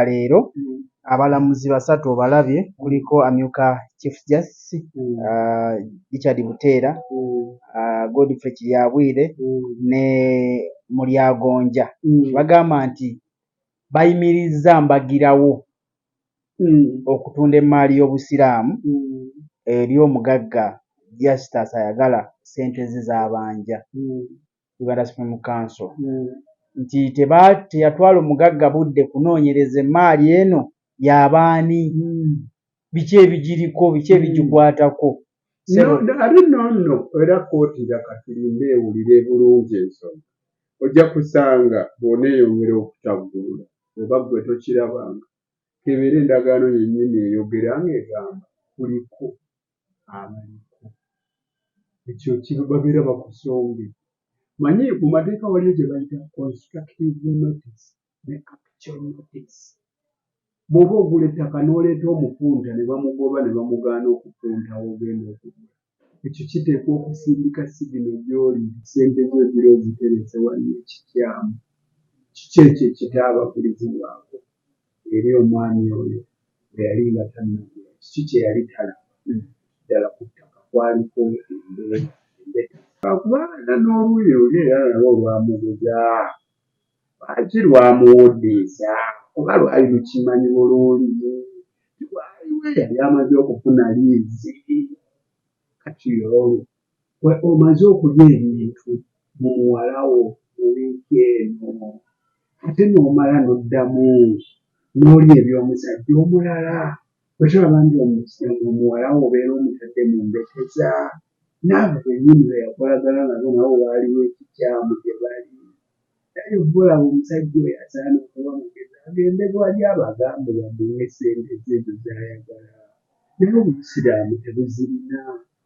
Leero abalamuzi basatu obalabye kuliko amyuka Chief Justice Richard Buteera, Godfrey Kiryabwire ne Mulyagonja bagamba nti bayimirizza mbagirawo okutunda emmaali y'obusiraamu eri omugagga Justus ayagala ssente ze z'abanja Uganda Supreme Council nti teyatwala omugagga budde kunoonyereza emmaali eno y'abaani biki ebigiriko biki ebigikwatako. nno era kkooti yakatulinde ewulire bulungi ensonga ojja kusanga bw'oneeyongera okutaggulula oba ggwe tokirabanga kebeera endagaano yennyini eyogera ng'egamba kuliko abaliko ekyo babeera bakusonge. Manyi mu mateeka waliyo gye bayita constructive notice ne actual notice. Bw'oba ogula ettaka n'oleeta omupunta ne bamugoba ne bamugaana okupunta ogenda okugula, ekyo kiteekwa okusindika sigino gy'oli nti ssente zo ezira oziteretse waliyo ekikyamu. Kiki ekyo ekitaabagulizibwako eri omwami oyo bwe yali nga tannagula? Kiki kye yali talaba? Ddala ku ttaka kwaliko embeta. Kubanga n'oluuyi luli era nalwo olwamuguza lwaki lwamuwoddeesa oba lwali lukimanyi bulungi lwaliwe yali amaze okufuna liizi. Kati olwo omaze okulya ebintu mu muwalawo mu wiiki eno ate n'omala n'oddamu n'olya eby'omusajja omulala bwe tulaba nti omuwalawo obeera omutadde mu mbeteza naabo bennyini be yakolagana nabo nabo waaliwo ekikyamu gye bali. Naye olaba omusajja oyo asaana okuba mugezi agende bwali abagambe bamuwe ssente ezo z'ayagala. Naye obusiraamu tebuzirina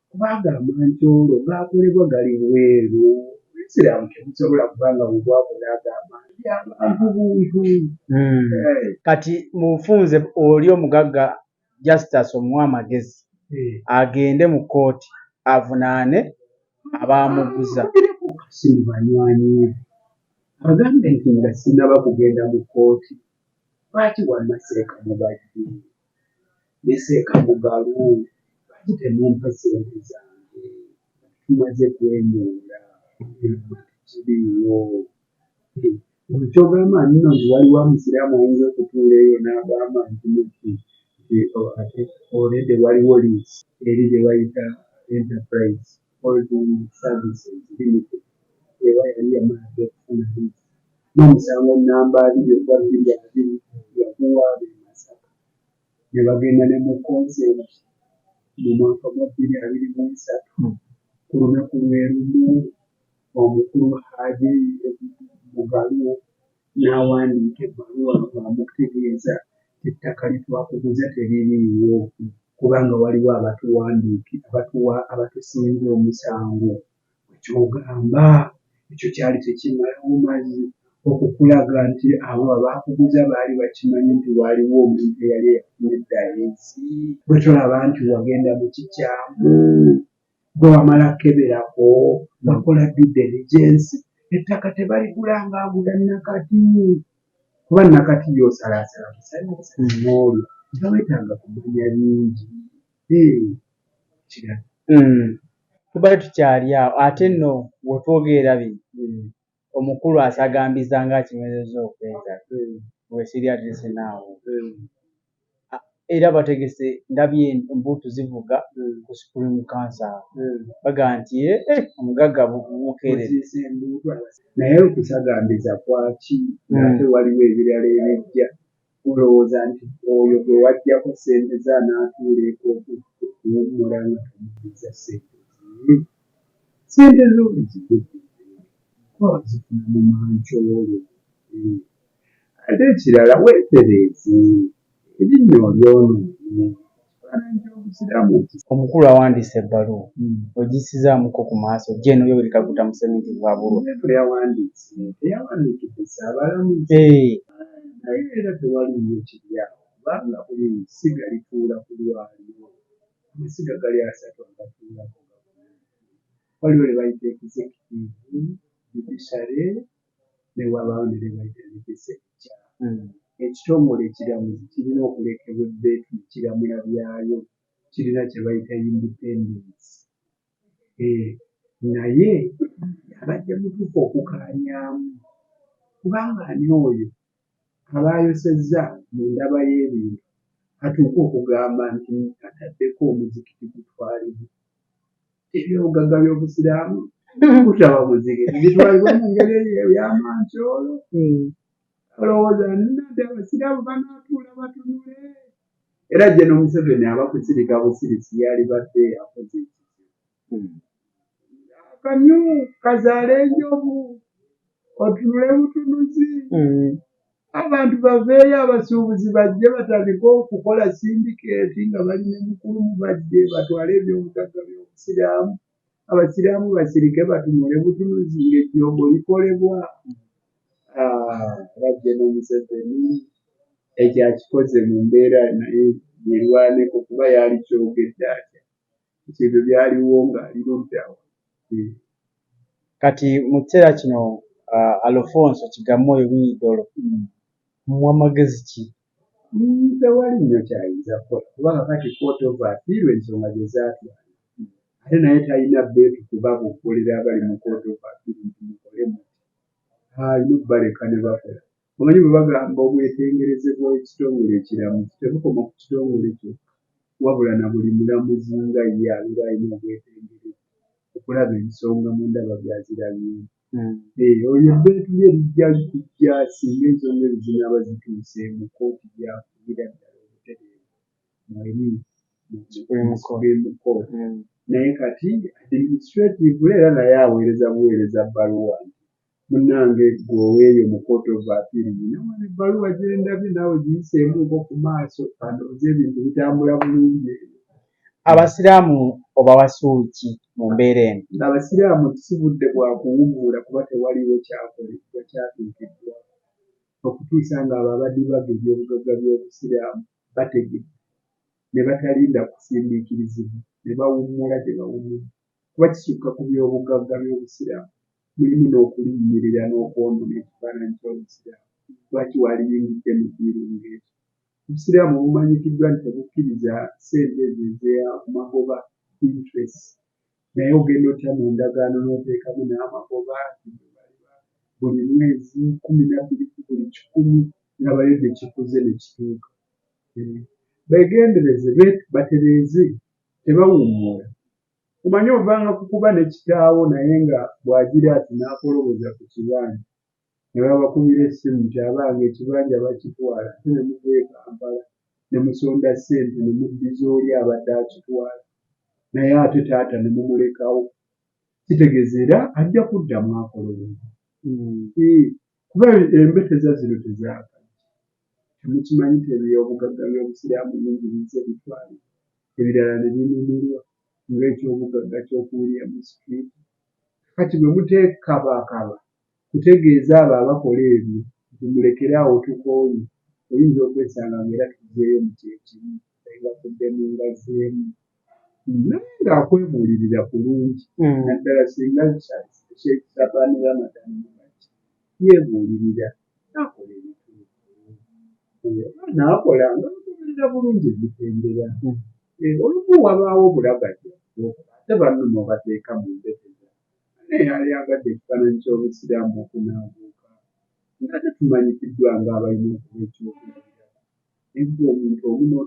kubanga amancoolo gaakolebwa gali bweru. Obusiraamu tebusobola kubanga bwebwakola agamba nti abantu buntu. Kati mu bufunze oli omugagga Justus omuwa amagezi agende mu kkooti avunaane abaamuguza. Si mu banywanyi agambe nti nga sinnaba kugenda mu kkooti lwaki wamma Seekamugazi ne Seekamugalu lwaki temumpa ssente zange tumaze kwemuula kiriiwo. Kyogamba nno nti waliwo omusiraamu ayinza okutuula eyo n'agamba nti ate olede waliwo liisi eri gye bayita Enterprise Holding Services Limited eba yali yamaze okufuna liisi n'omusango nnamba 2/2020 yaguwaaba e Masaka ne bagenda ne mu konsenti mu mwaka gwa 2023 ku lunaku lwe lumu omukulu Hajji Mugalu n'awandiika ebbaluwa ng'amutegeeza ettaka lye twakuguza teririiwo kubanga waliwo abatusinza omusango. Ekyogamba ekyo kyali tekimalawo mazzi okukulaga nti abo abaakuguza baali bakimanyi nti waaliwo omuntu eyali eyafuna eddayizi. Bwe tolaba nti wagenda mu kikyamu gwe wamala keberako wakola due diligence ettaka tebaligula ng'agula nakati kuba nakati y'osalaasala busalaasala nga weetaaga kumanya bingi. Tubaye tukyali awo ate nno bw'otwogerera bino omukulu asagambiza ng'akimezezza okwenza wesiri adresi naawo era bategese ndabye embuutu zivuga ku Supreme Council baga nti omugagga bumukeereze. Naye okusagambiza kwaki ate waliwo ebirala ebijja olowooza nti oyo gwe wajjako ssente ze anaatuula okuwummula nga tomuguza ssente z'olizigudde kuba wazifuna mu mancoolo. Ate ekirala weetereeze erinnya olyonoonye obusiraamu. Omukulu awandiise ebbaluwa ogisizaamuko ku maaso Jeno Yoweri Kaguta Museveni Bwabulwa teyawandiikidde Ssaabalamuzi naye era tewaliyo kiri awo kubanga buli nsiga lituula ku lwalyo. Amasiga gali asatu agatuulako waliwo ne bayita executive, judiciary ne wabaawo ne bayita legislature. ekitongole ekiramuzi kirina okulekebwa ebbeetu ne kiramula byayo, kirina kye bayita independence. Naye abadde mutuufu okukaanyamu kubanga ani oyo abaayosezza mu ndaba y'ebintu atuuka okugamba nti ataddeko omuzikiti gutwalibwa. Ebyobugagga by'obusiraamu gutaba muzikiti gitwalibwa mu ngeri eyo ey'amancoolo. Olowooza nti abasiraamu banaatuula batunule? Era Gen. Museveni aba kusirika busirisi yalibadde akoze ekizibu. Akamyu kazaala enjovu otunule butunuzi. Abantu baveeyo, abasuubuzi bajje batandike okukola sindikeeti nga bali ne mukulu mubadde batwale ebyobugagga by'obusiraamu. Abasiraamu basirike batunule butunuzi ng'ejjombo likolebwa. Era Gen. Museveni ekyo akikoze mu mbeera naye yerwaneko kuba yali kyogedde atya. Ebyo byaliwo ng'ali luddawa. Kati mu kiseera kino Alfonse Kigamoyo Bwidolo muwa magezi ki? Tewali nnyo kyayinza kukola kuba kakati Court of Appeal ensonga gye zaatwala. Ate naye talina bbeetu kubabuulira abali mu Court of Appeal nti mukole muti. Alina okubaleka ne bakola. Omanyi bwe bagamba obwetengereze bw'ekitongole ekiramuzi tebukoma ku kitongole kyokka, wabula na buli mulamuzi nga ye abeera alina obwetengereze okulaba ensonga mu ndaba byazirabyemu. Oyo ebbeetu lye lijja kujja singa ensonga ezo zinaaba zituuseemu kkooti gy'akugira ddala obutereevu mweri mu Supreme Court. Naye kati administratively era naye aweereza buweereza bbaluwa nti munnange gweweeyo mu Court of Appeal nina wano ebbaluwa gye ndabye naawe giyiseemuuko ku maaso andowooza ebintu bitambula bulungi. Abasiraamu obawasuubi ki mu mbeera eno? Abasiraamu si budde bwa kuwummula kuba tewaliwo kyakoleddwa kyatuukiddwa okutuusa ng'abo abadibaga ebyobugagga by'obusiraamu bategedde ne batalinda kusindiikirizibwa ne bawummula gye bawummula. Kuba kisukka ku byobugagga by'obusiraamu mulimu n'okulinnyirira n'okwonoona ekifaananyi ky'obusiraamu. Lwaki waliyingidde mu kirungo ekyo? Obusiraamu bumanyikiddwa nti tebukkiriza ssente ezo ez'amagoba interest. Naye ogenda otya mu ndagaano n'oteekamu n'amagoba buli mwezi 12 buli 100 nabayo gye kikuze ne kituuka. Beegendereze batereeze tebawummula. Omanyi ovanga kukuba ne kitaawo naye nga bw'agira ati n'akoloboza ku kibanja ne babakubira essimu nti abange ekibanja bakitwala ate ne muva e Kampala ne musonda ssente ne muddiza oli abadde akitwala naye ate taata ne mumulekawo. Kitegeeza era ajja kuddamu akoloboza. Kuba embeteza zino tezaakajja. Temukimanyi nti ebyobugagga by'obusiraamu bingi bizze bitwalibwa ebirala ne binumirwa ng'ekyobugagga ky'oku William Street. Kati bwe muteekabaakaba kutegeeza abo abakola ebyo nti mulekeraawo tukooye, oyinza okwesanga ng'era tuzzeeyo mu kyekimu nga tuddemu nga zeemu. Naye ng'akwebuulirira kulungi naddala singa Sheikh Sabaani Ramadan yeebuulirira n'akola ebituufu. N'akola ng'agoberera bulungi ebitendera. Olumu wabaawo obulagajja ate banno n'obateeka mu mbeteza. Naye yayagadde ekifaananyi ky'obusiraamu okunaabuuka. Nga tetumanyikiddwa ng'abalina okuba ekyokulabirako. Naye omuntu omu